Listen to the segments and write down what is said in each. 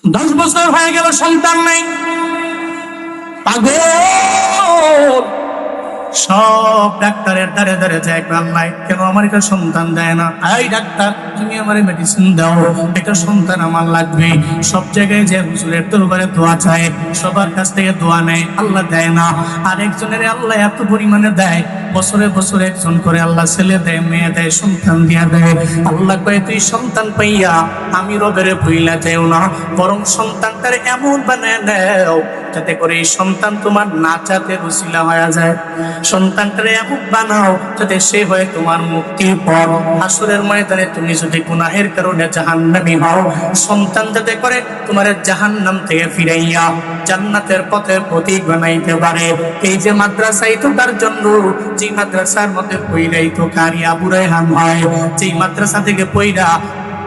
10 বছর হয়ে গেল সন্তান নাই, পাগল। সব ডাক্তারের দ্বারে দ্বারে যায়, আল্লাহ কেন আমার একটা সন্তান দেয় না? এই ডাক্তার, তুমি আমার মেডিসিন দাও, একটা সন্তান আমার লাগবে। সব জায়গায় যে হুজুরের দরবারে দোয়া চায়, সবার কাছ থেকে দোয়া নেয়, আল্লাহ দেয় না। আরেকজনের আল্লাহ এত পরিমাণে দেয়, বছরে বছরে একজন করে আল্লাহ ছেলে দেয়, মেয়ে দেয়, সন্তান দিয়া দেয়। আল্লাহ কয়, তুই সন্তান পাইয়া আমি রবের ভুইলা যাও না, বরং সন্তানটারে এমন বানায় নেও যাতে করে এই সন্তান তোমার নাচাতে উসিলা হয়ে যায়। সন্তানটারে এমন বানাও যাতে সে হয় তোমার মুক্তির পর। হাসরের ময়দানে তুমি যদি গুনাহের কারণে জাহান্নামী হও, সন্তান যাতে করে তোমার জাহান্নাম থেকে ফিরাইয়া জান্নাতের পথে প্রতীক বানাইতে পারে। এই যে মাদ্রাসাই তো তার জন্য, যে মাদ্রাসার মধ্যে পইরাই তো কারি আবু রায়হান হয়, যেই মাদ্রাসা থেকে পইরা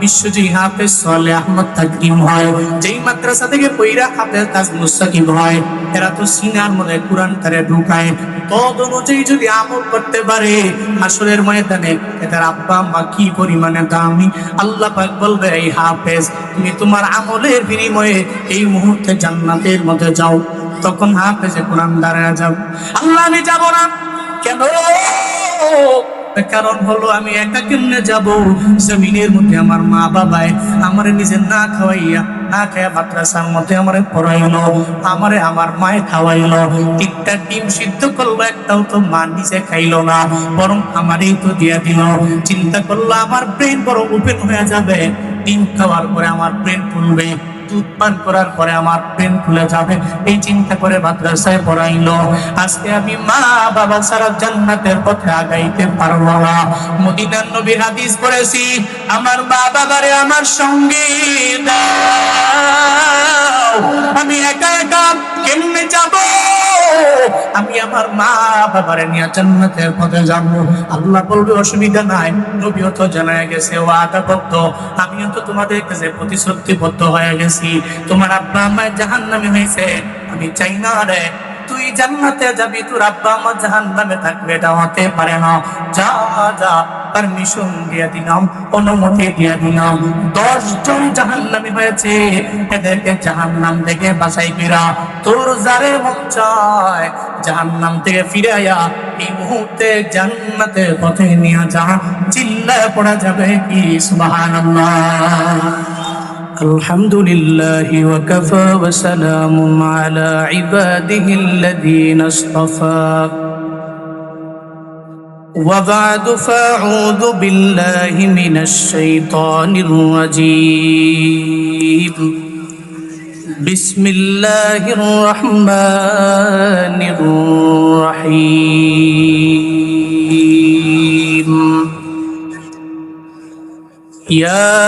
বিশ্বজয়ী হাফেজ সালেহ আহমদ তাকরিম হয়, যেই মাদ্রাসা থেকে পইরা হাফেজ তাজ মুস্তাকিম হয়। এরা তো সিনার মধ্যে কোরআন তারে ঢুকায়। তদ অনুযায়ী যদি আমল করতে পারে, হাসরের ময়দানে এদের আব্বা আম্মা কি পরিমাণে দামি। আল্লাহ পাক বলবে, এই হাফেজ, তুমি তোমার আমলের বিনিময়ে এই মুহূর্তে জান্নাতের মধ্যে যাও। তখন হাফেজে কোরআন দাঁড়ায় যাও। আল্লাহ, আমি যাব না। কেন? কারণ হলো আমি একা কেমনে যাব? জমিনের মধ্যে আমার মা বাবায় আমারে নিজে না খাওয়াইয়া, না খাইয়া মাদ্রাসার মধ্যে আমারে পড়াইলো, আমারে আমার মায়ে খাওয়াইলো। তিনটা ডিম সিদ্ধ করলো, একটাও তো মা নিজে খাইলো না, বরং আমারই তো দিয়া দিল। চিন্তা করলো আমার ব্রেন বড় ওপেন হয়ে যাবে, ডিম খাওয়ার পরে আমার ব্রেন খুলবে, দুধ পান করার পরে আমার ব্রেন খুলে যাবে। এই চিন্তা করে মাদ্রাসায় পড়াইলো। আজকে আমি মা বাবা ছাড়া জান্নাতের পথে আগাইতে পারবো না। মদিনার নবীর হাদিস পড়েছি, আমার মা বাবারে আমার সঙ্গে দাও, আমি একা একা কেমনে যাব? আমি আমার মা বাবারে নিয়ে জান্নাতের পথে যাব। আল্লাহ বলবে, অসুবিধা নাই, নবীও তো জানায় গেছে, ওয়াদাবদ্ধ, আমিও তো তোমাদের কাছে প্রতিশ্রুতিবদ্ধ হয়ে গেছি। তোমার আব্বা আম্মা জাহান্নামে হয়েছে, আমি চাই না রে তুই জান্নাতে যাবি, তোর আব্বা আম্মা জাহান্নামে থাকবে, এটা হতে পারে না। যা যা, পারমিশন দিয়ে দিলাম, অনুমতি দিয়ে দিলাম। 10 জন জাহান্নামী হয়েছে, এদেরকে জাহান্নাম থেকে বাঁচাই ফিরা। তোর যারে মন চায় জাহান্নাম থেকে ফিরাইয়া এই মুহূর্তে জান্নাতের পথে নিয়ে যা। চিল্লায় পড়া যাবে কি সুবহানাল্লাহ। আলহামদুলিল্লাহি ওয়া কাফা ওয়া সালামুন আলা ইবাদিহিল্লাযীনা ইসতাফা। وبعد فأعوذ بالله من الشيطان الرجيم. بسم الله الرحمن الرحيم. يا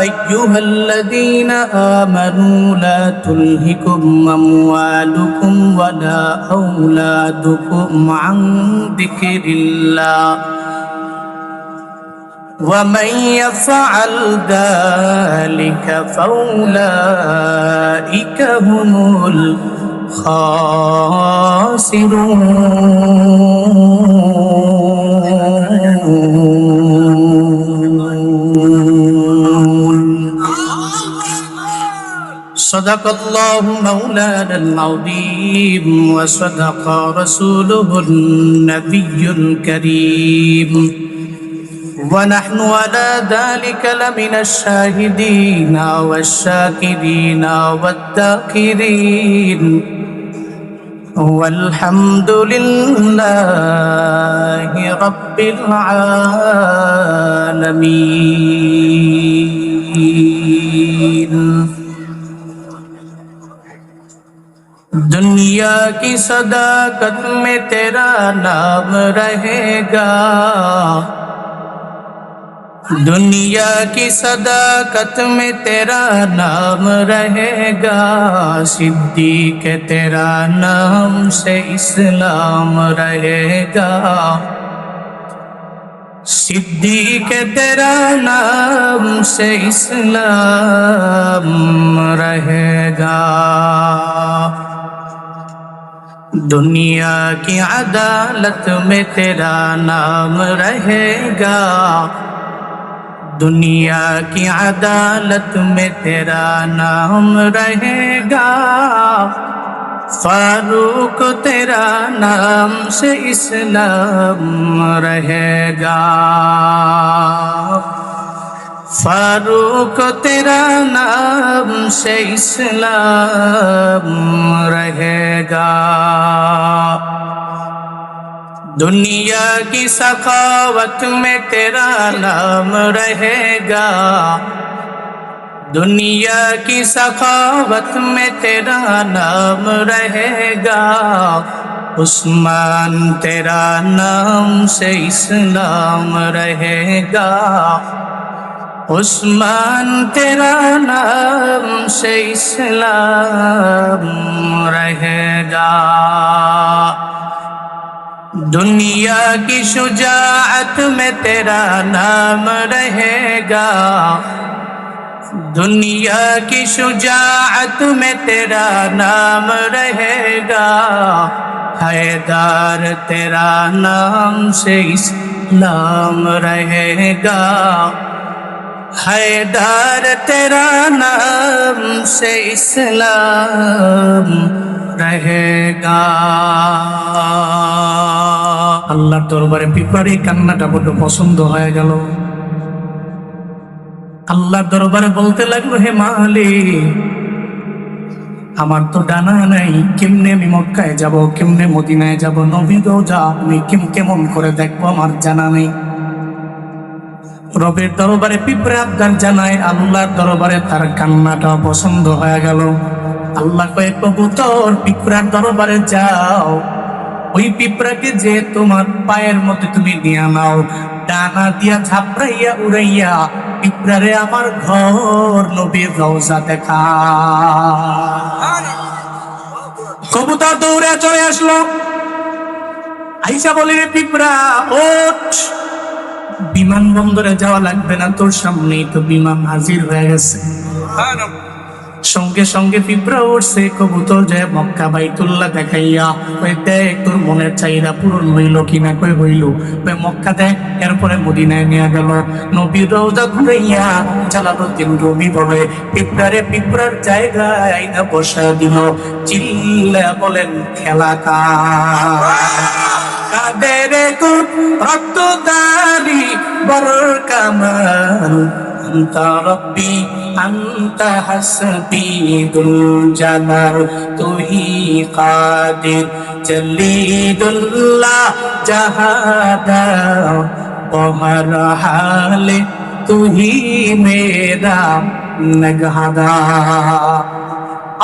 أيها الذين آمنوا لا تلهكم أموالكم ولا أولادكم عن ذكر الله ومن يفعل ذلك فأولئك هم الخاسرون. صدق الله مولانا العظيم وصدق رسوله النبي الكريم ونحن على ذلك لمن الشاهدين والشاكرين والذاكرين والحمد لله رب العالمين. दुनिया की सदाकत में तेरा नाम रहेगा, दुनिया की सदाकत में तेरा नाम रहेगा, सिद्दीक तेरा नाम से इस्लाम रहेगा, सिद्दीक तेरा नाम से इस्लाम रहेगा, दुनिया की अदालत में तेरा नाम रहेगा, दुनिया की अदालत में तेरा नाम रहेगा, फारूक तेरा नाम से इस्लाम रहेगा, फारूक तेरा नाम से इस्लाम रहेगा। दुनिया की सखावत में तेरा नाम रहेगा, दुनिया की सखावत में तेरा नाम रहेगा, उस्मान तेरा नाम से इस्लाम रहेगा, उस्मान तेरा नाम से इस्लाम रहेगा। दुनिया की शुजाअत में तेरा नाम रहेगा, दुनिया की शुजाअत में तेरा नाम रहेगा, हैदर तेरा नाम से इस्लाम रहेगा, हैदर तेरा नाम से इस्लाम रहेगा। আল্লাহর দরবারে পিঁপড়ার এই কান্নাটা বড় পছন্দ হয়ে গেল। আল্লাহর দরবারে বলতে লাগলো, হে মালিক, আমার তো ডানা নাই, কেমনে আমি মক্কায় যাব, কেমনে মদিনায় যাব, নবী রওজা আমি কেমন করে দেখবো, আমার জানা নেই। রবের দরবারে পিঁপড়া আবদার জানায়, আল্লাহর দরবারে তার কান্নাটা পছন্দ হয়ে গেল। আল্লাহ কয়ে, কবুতর পিঁপড়ার দরবারে যাও, ওই পিঁপড়াকে যে তোমার পায়ের মধ্যে তুমি নিয়ে নাও, ডানা দিয়া ঝাপড়াইয়া উড়াইয়া পিঁপড়ারে আমার ঘর নবীর রওজা দেখা। কবুতর দৌড়ে চলে আসলো, আইসা বলে, রে পিঁপড়া ওঠ, বিমানবন্দরে যাওয়া লাগবে না, তোর সামনেই তো বিমান হাজির হয়ে গেছে। সঙ্গে সঙ্গে পিঁপড়া উঠছে, কবুতর যায় মক্কা বাইতুল্লাহ দেখাইয়া, ওই দেখ তোর মনের চাহিদা পূরণ হইল কিনা, কই হইল, ওই মক্কা দেখ। এরপরে মদিনায় নিয়ে গেল, নবীর রওজা ঘুরাইয়া জালালউদ্দিন রুমি বলে, পিঁপড়ারে পিঁপড়ার জায়গায় আইনা বসা দিল। চিল্লা বলেন, খেলা কাদের রক্তদারি বড় কামাল, আন্তা রব্বি আন্তা হাসবি দুল জালাল, তুই কাদির জলিলুল্লাহ জাহাদা, তোমার হালে তুই মেরা নগহাদা।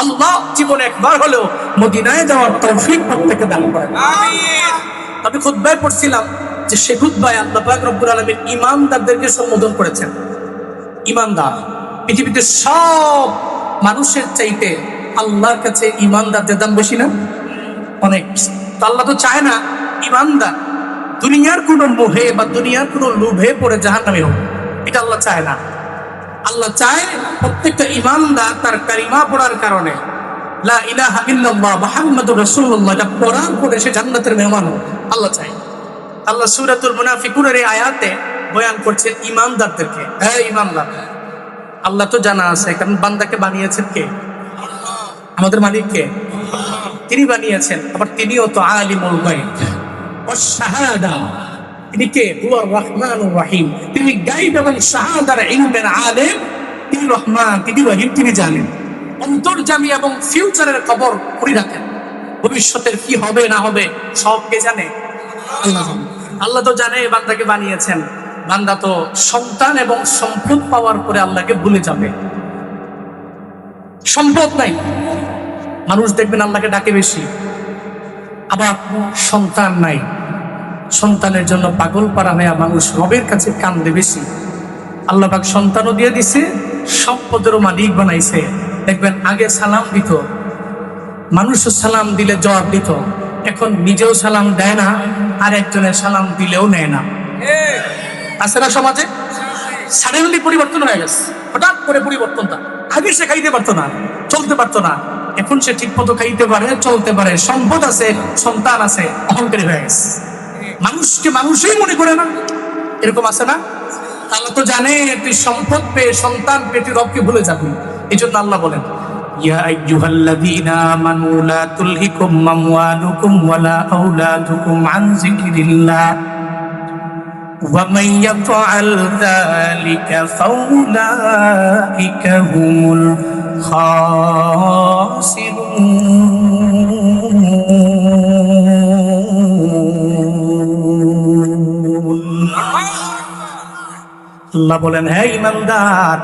আল্লাহ জীবনে একবার হলেও মদিনায় যাওয়ার তৌফিক প্রত্যেককে দান করেন, আমিন। আমি খুতবায় পড়ছিলাম যে সে খুতবায় আল্লাহ পাক রব্বুল আলামিন ঈমানদারদেরকে সম্বোধন করেছেন। ঈমানদার পৃথিবীতে সব মানুষের চাইতে আল্লাহর কাছে ঈমানদারদের দাম বেশি না? অনেক। তো আল্লাহ তো চায় না ঈমানদার দুনিয়ার কোনো মোহে বা দুনিয়ার কোনো লোভে পড়ে জাহান্নামে হোক, এটা আল্লাহ চায় না। আল্লাহ চায় প্রত্যেকটা ঈমানদার তার কালিমা পড়ার কারণে, লা ইলাহা ইল্লাল্লাহ মুহাম্মাদুর রাসূলুল্লাহ, এটা পড়ার পরে সে জান্নাতের মেহমান হোক, আল্লাহ চায়। আল্লাহ সূরাতুল মুনাফিকুনের এই আয়াতে বয়ান করছেন ঈমানদারদেরকে। হ্যাঁ ঈমানদার, আল্লাহ তো জানা আছে, কারণ বান্দাকে বানিয়েছেন কে? আমাদের মালিক কে? তিনি বানিয়েছেন। আবার তিনিও তো আলিমুল গায়ব ওয়াশ শাহাদা, তিনি কে? হুয়ার রহমানুর রহিম, তিনি গায়ব এবং শাহাদার ইলমের আলেম, তিনি রহমান, তিনি রহিম, তিনি জানেন। অন্তর্যামী এবং ফিউচারের খবর করে রাখেন, ভবিষ্যতের কি হবে না হবে সব কে জানে? আল্লাহ। আল্লাহ তো জানে বান্দাকে বানিয়েছেন। বান্দা তো সন্তান এবং সম্পদ পাওয়ার পরে আল্লাহকে ভুলে যাবে। সম্পদ নাই, মানুষ দেখবেন আল্লাহকে ডাকে বেশি। আবার সন্তান নাই, সন্তানের জন্য পাগল পারা হয়ে মানুষ রবের কাছে কান্দে বেশি। আল্লাহ পাক সন্তানও দিয়ে দিছে, সম্পদেরও মালিক বানাইছে। দেখবেন আগে সালাম দিত, মানুষও সালাম দিলে জবাব দিত, এখন নিজেও সালাম দেয় না, আর একজনের সালাম দিলেও নেয় না। আছে না সমাজে? সাডেনলি পরিবর্তন হয়ে গেছে, হঠাৎ করে পরিবর্তনটা। আগে সে খাইতে পারতো না, চলতে পারতো না, এখন সে ঠিক মতো খাইতে পারে, চলতে পারে, সম্পদ আছে, সন্তান আছে, অহংকারী হয়ে গেছে। মানুষকে মানুষই মনে করে না, এরকম আছে না? আল্লাহ তো জানে তুই সম্পদ পেয়ে সন্তান পেয়ে তুই রবকে ভুলে যাবি। এই জন্য আল্লাহ বলেন, ইয়া আইয়ুহাল্লাযীনা আমানু লা তুলহিকুম আমওয়ালুকুম ওয়ালা আওলাদুকুম আন যিকরিল্লাহ ওয়া মান ইয়াফআল যালিকা ফাউলাইকা হুমুল খাসিরুন। আল্লাহ বলেন, হে ঈমানদার,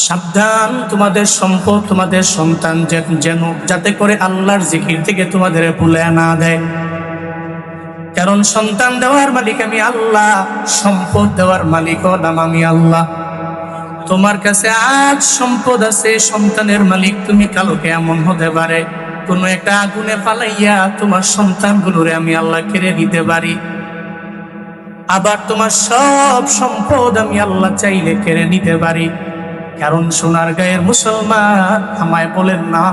সাবধান, তোমাদের সম্পদ তোমাদের সন্তান যেন যাতে করে আল্লাহর জিকির থেকে তোমাদের ভুলে না দেয়। কারণ সন্তান দেওয়ার মালিক আমি আল্লাহ, সম্পদ দেওয়ার মালিক হলাম আমি আল্লাহ। তোমার কাছে আজ সম্পদ আছে, সন্তানের মালিক তুমি, কালকে এমন হতে পারে কোনো একটা আগুনে পালাইয়া তোমার সন্তানগুলোরে আমি আল্লাহ কেড়ে নিতে পারি। আবার তোমার সব সম্পদ আমি আল্লাহ চাইলে কেড়ে নিতে পারি। কারণ সোনার গায়ের মুসলমান, আমায় বলেন না,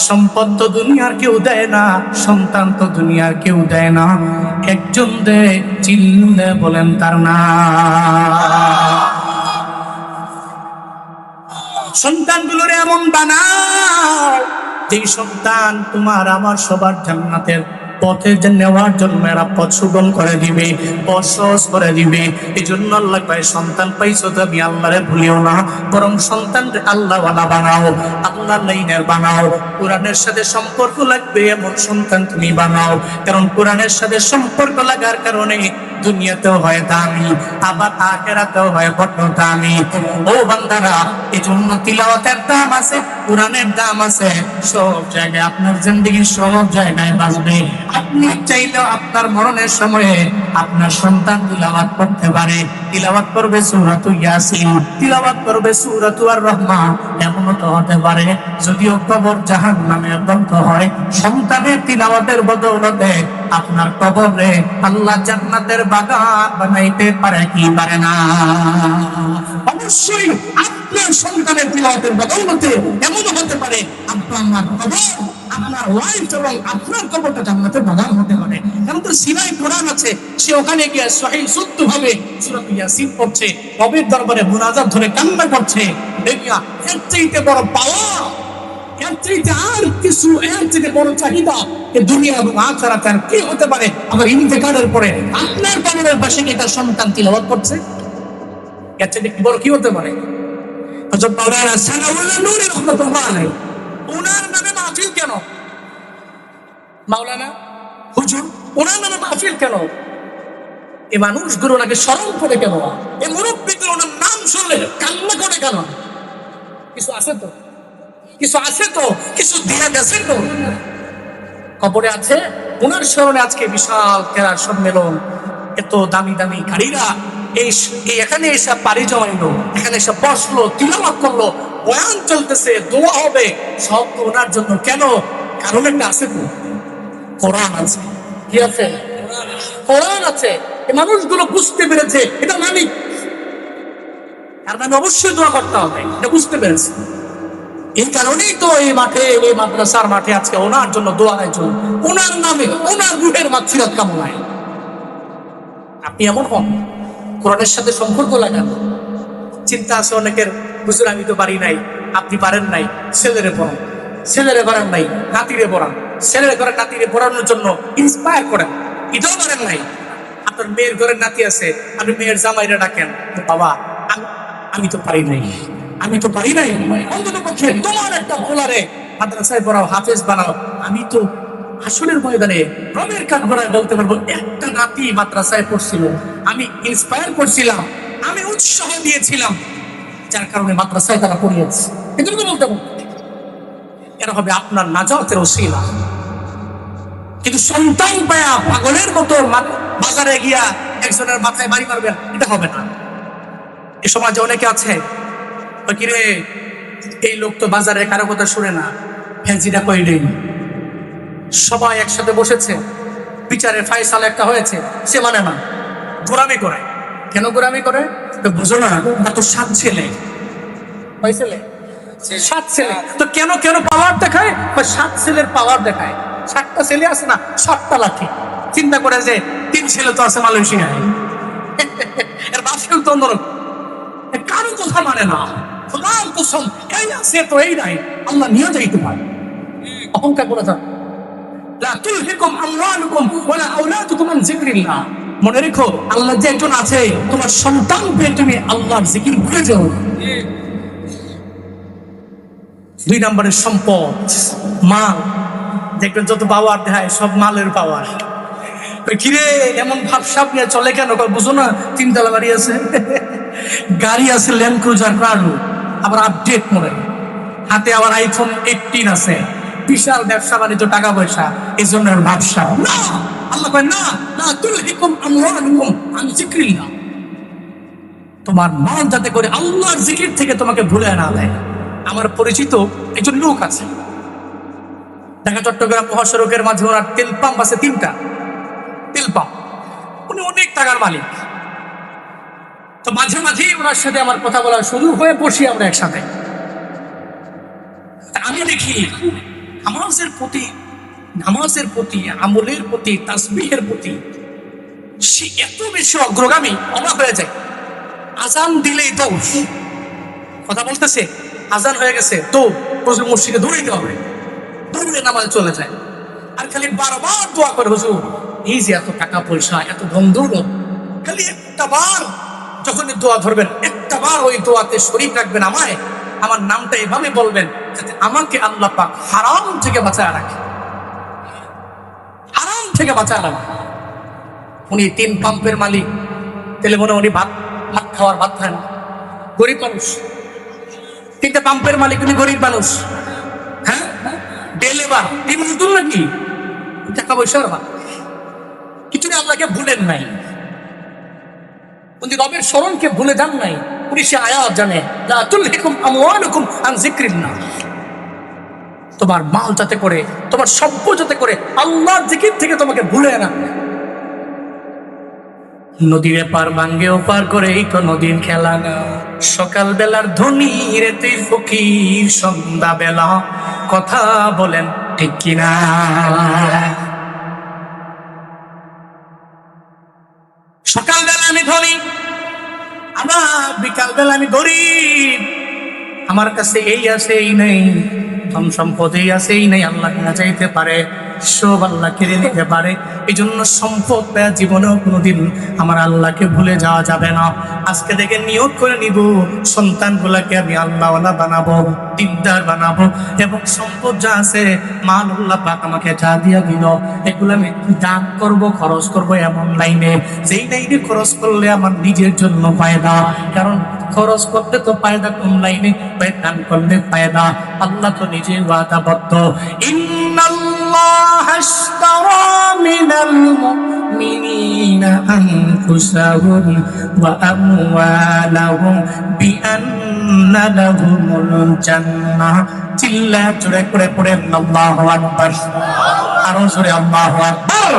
সম্পদ তো দুনিয়ার কেউ দেয় না, সন্তান তো দুনিয়ার কেউ দেয় না, একজন দেয়, চিল্লে বলেন তার না। সন্তানগুলোরে এমন বানাও যেই সন্তান তোমার আমার সবার জান্নাতের পথে নেওয়ার জন্য এরা পথ সুগম করে দিবে, পথ সহজ করে দিবে। এই জন্য আল্লাহ ভাই সন্তান পাইছো তো আমি আল্লাহরে ভুলিও না, বরং সন্তান আল্লাহওয়ালা বানাও, আল্লাহর লাইনের বানাও। কোরআনের সাথে সম্পর্ক লাগবে এমন সন্তান তুমি বানাও। কারণ কোরআনের সাথে সম্পর্ক লাগার কারণে দুনিয়াতেও হয় দামি, আবার আখিরাতেও হয় বড় দামি। ও বান্দারা, এই জন্য তিলাওয়াতের দাম আছে, কোরআনের দাম আছে। সব জায়গায় আপনার জিন্দেগির সব জায়গায় বাঁচবে। আপনি চাইলেও আপনার মরণের সময়ে আপনার সন্তান তিলাওয়াত করতে পারে। তিলাওয়াত করবে সূরাতুল ইয়াসিন, তিলাওয়াত করবে সূরাতুর রহমান। এমনও তো হতে পারে যদিও কবর জাহান্নামের বন্ধ হয়, সন্তানের তিলাওয়াতের বদৌলতে আপনার কবরে আল্লাহ জান্নাতের বাগান বানাইতে পারে কি পারে না? অবশ্যই আপনার সন্তানের তিলাওয়াতের বদৌলতে এমনও হতে পারে আপনার কবর, আপনার ওয়াইফ এবং আপনার কবরটা জান্নাতের বাগান হতে পারে। কারণ তো সিনাই কোরআন আছে, সে ওখানে গিয়ে সহিহ শুদ্ধভাবে সূরাতুল ইয়াসিন পড়ছে, রবের দরবারে মুনাজাত ধরে কান্না করছে। দেখিয়া এর চাইতে বড় পাওয়া, এর চাইতে আর কিছু, এর চাইতে বড় চাহিদা এই দুনিয়া এবং আখিরাতে আর কি হতে পারে? আবার ইন্তেকালের পরে আপনার কবরের পাশে কি তার সন্তান তিলাওয়াত করছে? এর চাইতে কি বড় কি হতে পারে? হযরত মাওলানা সানাউল্লাহ নূরী রাহমাতুল্লাহ আলাইহি, ওনার নামে মাহফিল কেন? মাওলানা হুজুর, ওনার নামে মাহফিল কেন? এই মানুষগুলো ওনাকে স্মরণ করে কেন? এই মুরব্বীগুলো ওনার নাম শুনলে কান্না করে কেন? কিছু আছে তো, কিছু আছে তো, কিছু দিয়া গেছে তো। কবরে আছে, ওনার স্মরণে আজকে বিশাল কেরার সম্মেলন, এত দামি দামি গাড়িরা এই এখানে এসে পাড়ি জমাইলো, এখানে এসে বসলো, তিলাওয়াত করলো, বয়ান চলতেছে, দোয়া হবে, সব তো ওনার জন্য। কেন? কারণ একটা আছে তো, কোরআন আছে। কি আছে? কোরআন আছে। এই মানুষগুলো বুঝতে পেরেছে এটা মালিক, তার নামে অবশ্যই দোয়া করতে হবে, এটা বুঝতে পেরেছে। এই কারণেই তো এই মাঠে, এই মাদ্রাসার মাঠে আজকে ওনার জন্য দোয়া আয়োজন, ওনার নামে, ওনার রূহের মাগফিরাত কামনায়। আপনি এমন হন, কোরআনের সাথে সম্পর্ক লাগান। চিন্তা আছে অনেকের, হুজুর আমি তো পারি নাই, আপনি পারেন নাই, ছেলেরে পড়ান, ছেলেরে পারেন নাই, নাতিরে পড়ান, ছেলেরে ঘরের নাতিরে পড়ানোর জন্য ইন্সপায়ার করেন। এটাও পারেন নাই, আপনার মেয়ের ঘরের নাতি আছে, আপনি মেয়ের জামাইরা ডাকেন, বাবা আমি তো পারি নাই, আমি তো পারি নাই, অন্তত পক্ষে তোমার একটা পোলারে মাদ্রাসায় পড়াও, হাফেজ বানাও। আমি তো আসলের ময়দানে রবের কাঠ গড়ায় বলতে পারবো, একটা নাতি মাদ্রাসায় পড়ছিল, আমি ইন্সপায়ার করছিলাম, আমি উৎসাহ দিয়েছিলাম, যার কারণে মাদ্রাসায় তারা পড়িয়েছে। এটুকু বলতে পারবো, এরা হবে আপনার নাজাতের ওসিলা। কিন্তু সন্তান পায়া পাগলের মতো বাজারে গিয়া একজনের মাথায় বাড়ি মারবেন, এটা হবে না। এ সমাজে অনেকে আছে, কিরে এই লোক তো বাজারে কারো কথা শুনে না, ফ্যান্সিটা কইলেই। সবাই একসাথে বসেছে, বিচারের ফায়সালা একটা হয়েছে, সে মানে না, গোরামি করে। কেন গোরামি করে? তো বুঝো না, তার তো 7 ছেলে, 7 ছেলে, তো কেন কেন পাওয়ার দেখায়? 7 ছেলের পাওয়ার দেখায়। 7টা ছেলে আছে না, 7টা লাঠি। চিন্তা করে যে 3 ছেলে তো আছে মালয়েশিয়ায়, এর বাপ কিন্তু অন্যরকম, কারো কথা মানে না। খোদার কসম, এই আছে তো এই নাই, আল্লাহ নিয়ে যাইতে পারে। অহংকার করে থাক। লা তুলহিকুম আমওয়ালুকুম ওয়ালা আওলাদুকুম আন যিকরিল্লাহ। মনে রেখো, আল্লাহ যে একজন আছে, তোমার সন্তান পেয়ে তুমি আল্লাহর জিকির ভুলে যাও। 2 নম্বরের সম্পদ মাল। দেখবেন যত পাওয়ার দেখায় সব মালের পাওয়ার। কিরে এমন ভাবসাব নিয়ে চলে কেন? বুঝো না 3 তলা বাড়ি আছে, গাড়ি আছে ল্যান্ড ক্রুজার প্রাডো, আবার আপডেট মনে, হাতে আবার আইফোন 18 আছে, বিশাল ব্যবসা বাণিজ্য, টাকা পয়সা, এই জন্য ভাবসাব না। আল্লাহ কয় না, লা তুলহিকুম আমওয়ালুকুম আন যিকরিল্লাহ। তোমার মাল যাতে করে আল্লাহর জিকির থেকে তোমাকে ভুলে না দেয়। আমার পরিচিত একজন লোক আছে, ঢাকা চট্টগ্রাম মহাসড়কের মাঝে ওনার তেল পাম্প আছে 3টা তেল পাম্প। উনি অনেক টাকার মালিক। তো মাঝে মাঝে ওনার সাথে আমার কথা বলা শুরু হয়ে বসি আমরা একসাথে। আমি দেখি নামাজের প্রতি, আমলের প্রতি, তাসবিহের প্রতি সে এত বেশি অগ্রগামী, অবাক হয়ে যায়। আজান দিলেই তো কথা বলতেছে, আজান হয়ে গেছে তো মসজিদে দৌড়াইতে হবে, দৌড়ে নামাজ চলে যায়। আর খালি বারবার দোয়া করে, হুজুর এই যে এত টাকা পয়সা, এত ধন দৌলত, খালি একটা বার যখনই দোয়া ধরবেন, একটা বার ওই দোয়াতে শরীক রাখবেন আমায়, আমার নামটা এভাবে বলবেন যাতে আমাকে আল্লাহ পাক হারাম থেকে বাঁচায় রাখে, হারাম থেকে বাঁচায় রাখে। উনি 3 পাম্পের মালিক, তাহলে মনে উনি ভাত খাওয়ার ভাত খায় না, গরিব মানুষ। 3টা পাম্পের মালিক, উনি গরিব মানুষ। হ্যাঁ, ডেলিভার মজদুর নাকি, টাকা পয়সার ভাত কিছু নেই। আল্লাহকে ভুলেন নাই, উনি রবের স্মরণকে ভুলে যান নাই। উনি সে আয়াত জানে, লা তুলহিকুম আমওয়ালুকুম আন যিকরিল্লাহ। তোমার মাল যাতে করে, তোমার সম্পদ যাতে করে আল্লাহর জিকির থেকে তোমাকে ভুলে না। নদীর পার ভাঙ্গে ওপার করে এই তো নদীর খেলা না। সকাল বেলার ধনী রে তুই ফকির, সন্ধ্যা বেলা কথা বলেন ঠিক কিনা? সকাল বেলা আমি ধনী, আবার বিকাল বেলা আমি গরিব। আমার কাছে এই আছে এই নেই, ধন সম্পদ এই আছে এই নেই। আল্লাহ না চাইতে পারে সব আল্লাহ কেড়ে নিতে পারে। এই জন্য সম্পদ পেয়ে জীবনেও কোনোদিন আমার আল্লাহকে ভুলে যাওয়া যাবে না। আজকে থেকে নিয়ত করে নিব, সন্তানগুলাকে আমি আল্লাহওয়ালা বানাবো, দিনদার বানাবো, এবং সম্পদ যা আছে মাল আল্লাহ পাক আমাকে যা দিয়া দিল, এগুলো আমি দান করব, খরচ করব এমন লাইনে, যেই লাইনে খরচ করলে আমার নিজের জন্য ফায়দা। কারণ খরচ করতে তো ফায়দা কোন লাইনে, দান করলে ফায়দা। আল্লাহ তো নিজে ওয়াদাবদ্ধ, ইন্নাল্লাহা আশতারা মিনাল মুমিনিনা আনফুসাহুম ওয়া আমওয়ালাহুম বিআন্না লাহুমুল জান্নাহ। চিল্লা জোরে করে পড়েন আল্লাহু আকবার, আরো জোরে আল্লাহু আকবার।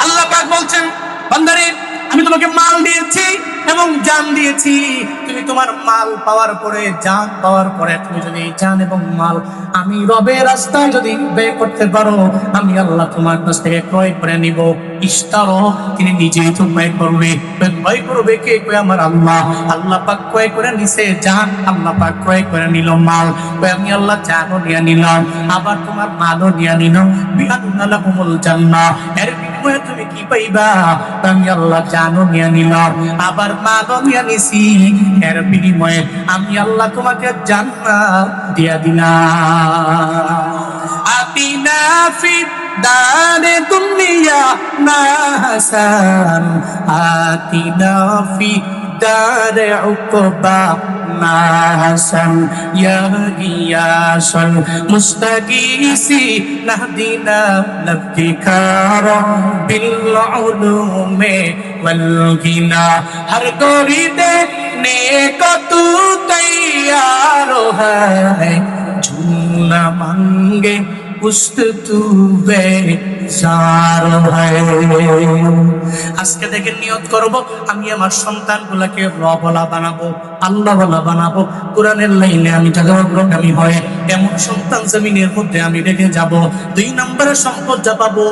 আল্লাহ পাক বলছেন, বান্দারে আমি তোমাকে মাল দিয়েছি এবং জান দিয়েছি। তুমি তোমার মাল পাওয়ার পরে, জান পাওয়ার পরে, তুমি যদি জান এবং মাল আমি রবের রাস্তায় যদি ব্যয় করতে পারো, আমি আল্লাহ তোমার কাছ থেকে ক্রয় করে নিব। ইশতারো, তিনি নিজেই তো ক্রয় করবে। ক্রয় করবে কে? কই আমার আল্লাহ। আল্লাহ পাক ক্রয় করে নিছে জান, আল্লাহ পাক ক্রয় করে নিল মাল। কই আমি আল্লাহ জানও নিয়ে নিলাম, আবার তোমার মালও নিয়ে নিলাম। বিআন্না লাহুমুল জান্নাহ, এর বিনিময়ে তুমি কি পাইবা? আমি আল্লাহ জানও নিয়ে নিলাম, আবার মালও নিয়ে নিছি, এর বিনিময়ে আমি আল্লাহ তোমাকে জান্নাত দিয়া দিলাম। আতিনা ফিদ দারে দুনিয়া না হাসান, আতিনা ফিদ দারে উকবা না হাসান, ইয়া গিয়াসুল মুস্তাগীসি নাহদিনা লাফতিকারা বিল উলুমে ওয়াল গিনা। হর গরিদে নেক তু তৈয়ার है, झूमना मांगे पुस्त तू बेजार है। আজকে থেকে নিয়ত করব, আমি আমার সন্তানগুলোকে রবলা বানাবো, আল্লাহওয়ালা বানাবো। কোরআনের লাইনে আমি জাগরণকামী হয়ে এমন সন্তান জমিনের মধ্যে আমি রেখে যাব। 2 নম্বরে সম্পদ যা পাবো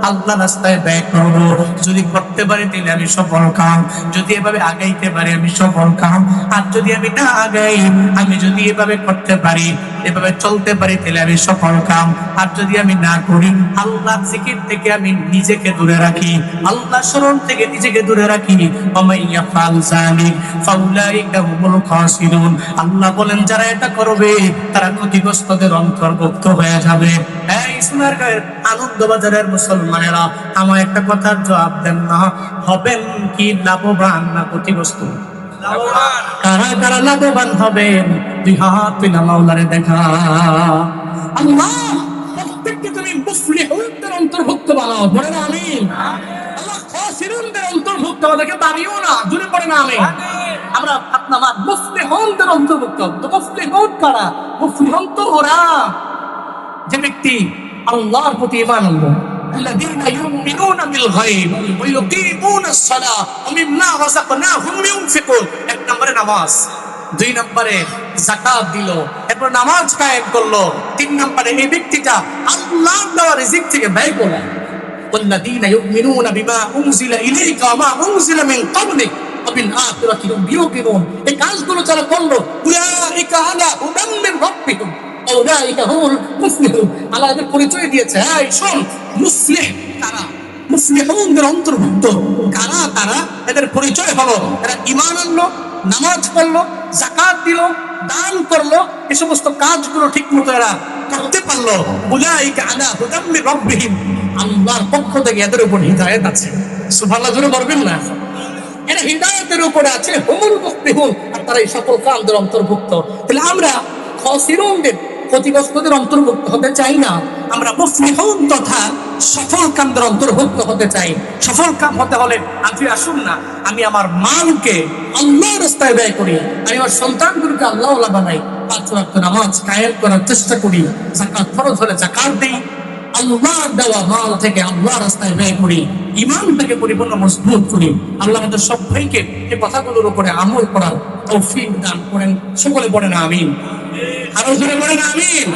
আল্লাহ রাস্তায় ব্যয় করবো। যদি করতে পারি তাহলে আমি সফল কাম, যদি এভাবে আগাইতে পারি আমি সফল কাম। আর যদি আমি না আগাই, আমি যদি এভাবে করতে পারি, এভাবে চলতে পারি তাহলে আমি সফল কাম। আর যদি আমি না করি, আল্লাহ জিকির থেকে আমি নিজেকে দূরে রাখি, আল্লাহ স্মরণ থেকে নিজেকে দূরে রাখি, ওমাইয়া ফাল যালিক ফাউলাইকা হুমুল খাসিরুন। আল্লাহ বলেন যারা এটা করবে তারা ক্ষতিগ্রস্তদের অন্তর্ভুক্ত হয়ে যাবে। এই সোনারগাঁয়ের আনন্দবাজারের মুসলমানেরা, আমার একটা কথার জবাব দেন না, হবেন কি লাভবান না ক্ষতিগ্রস্ত? কারা কারা লাভবান হবেন? দুই হাত তুলে মাওলারে দেখা। আল্লাহ প্রত্যেককে তুমি মুফলিহুনদের অন্তর্ভুক্ত বানাও, বলেন আমিন। আল্লাহ খাসিরুনদের অন্তর্ভুক্ত আমাদেরকে বানিও না, জোরে পড়েন আমিন। আমরা আপনার মুফলিহুনদের অন্তর্ভুক্ত। তো মুফলিহুন কারা? মুফলিহুন তো ওরা যে ব্যক্তি আল্লাহর প্রতি ঈমান আনলো, الذين يؤمنون بالغيب ويقيمون الصلاة ومما رزقناهم ينفقون। এক নম্বরে নামাজ, দুই নম্বরে যাকাত দিল, এরপর নামাজ কায়েম করলো, তিন নম্বরে এই ব্যক্তিটা আল্লাহর দেওয়া রিজিক থেকে ব্যয় করলো। والذين يؤمنون بما أنزل إليك وما أنزل من قبلك وبالآخرة هم يوقنون। এই কাজগুলো যারা করলো, أولئك على هدى من ربهم ওয়াউলাইকা হুমুল মুফলিহুন। আল্লাহ এদের পরিচয় দিয়েছে। এই শোন, মুসলিহ কারা? মুফলিহুনদের অন্তর্ভুক্ত কারা? তারা এদের পরিচয় হলো এরা ঈমান আনলো, নামাজ পড়লো, যাকাত দিল, দান করলো, এই সমস্ত কাজগুলো ঠিকমতো এরা করতে পারলো। উলাইকা আলা হুদাম মির রাব্বিহিম। আল্লাহর পক্ষ থেকে এদের উপর হিদায়াত আছে। সুবহানাল্লাহ, জোরে বলবেন না? এরা হিদায়াতের উপরে আছে, হুমুল মুফলিহুন, আর তারা এই সকল কামদের অন্তর্ভুক্ত। তাহলে আমরা খাসিরুনদের, ক্ষতিগ্রস্তদের অন্তর্ভুক্ত হতে চাই না, আমরা মুফলিহুন তথা সফল কামদের অন্তর্ভুক্ত হতে চাই। সফল কাম হতে হলে আপনি আসুন না, আমি আমার মালকে আল্লাহর রাস্তায় ব্যয় করি, আমি আমার সন্তানগুলোকে আল্লাহওয়ালা বানাই, 5 ওয়াক্ত নামাজ কায়েম করার চেষ্টা করি, যাকাত ফরজ হলে যাকাত দেই, আল্লাহর দেওয়া মাল থেকে আল্লাহর রাস্তায় ব্যয় করি, ঈমানটাকে পরিপূর্ণ মজবুত করি। আল্লাহ আমাদের সবাইকে এই কথাগুলোর উপরে আমল করার তৌফিক দান করেন। সকলে বলেন আমিন। আরো জোরে বলেন আমিন।